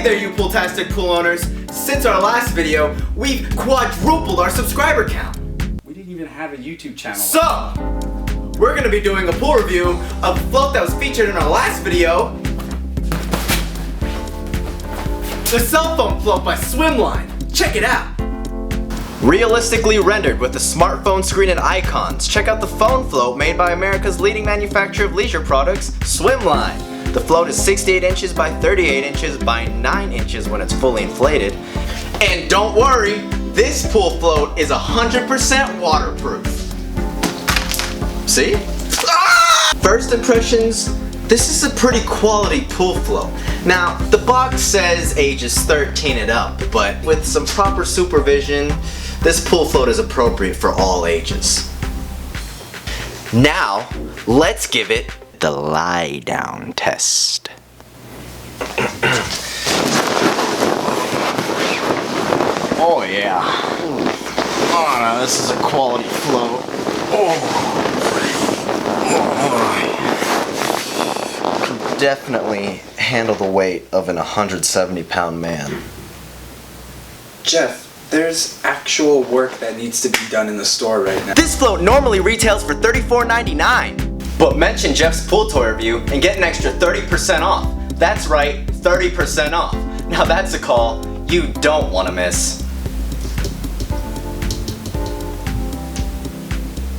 there, you pool-tastic pool owners! Since our last video, we've quadrupled our subscriber count. We didn't even have a YouTube channel. So, we're gonna be doing a pool review of the float that was featured in our last video, the cell phone float by Swimline. Check it out. Realistically rendered with a smartphone screen and icons, check out the phone float made by America's leading manufacturer of leisure products, Swimline. The float is 68 inches by 38 inches by 9 inches when it's fully inflated. And don't worry, this pool float is 100% waterproof. See? Ah! First impressions, this is a pretty quality pool float. Now, the box says ages 13 and up, but with some proper supervision, this pool float is appropriate for all ages. Now, let's give it the lie down test. Oh yeah. Oh no, this is a quality float. Could definitely handle the weight of an 170-pound man. Jeff, there's actual work that needs to be done in the store right now. This float normally retails for $34.99. But mention Jeff's pool toy review and get an extra 30% off. That's right, 30% off. Now that's a call you don't want to miss.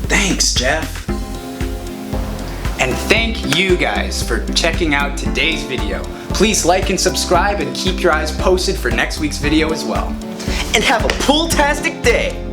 Thanks, Jeff. And thank you guys for checking out today's video. Please like and subscribe and keep your eyes posted for next week's video as well. And have a pool-tastic day!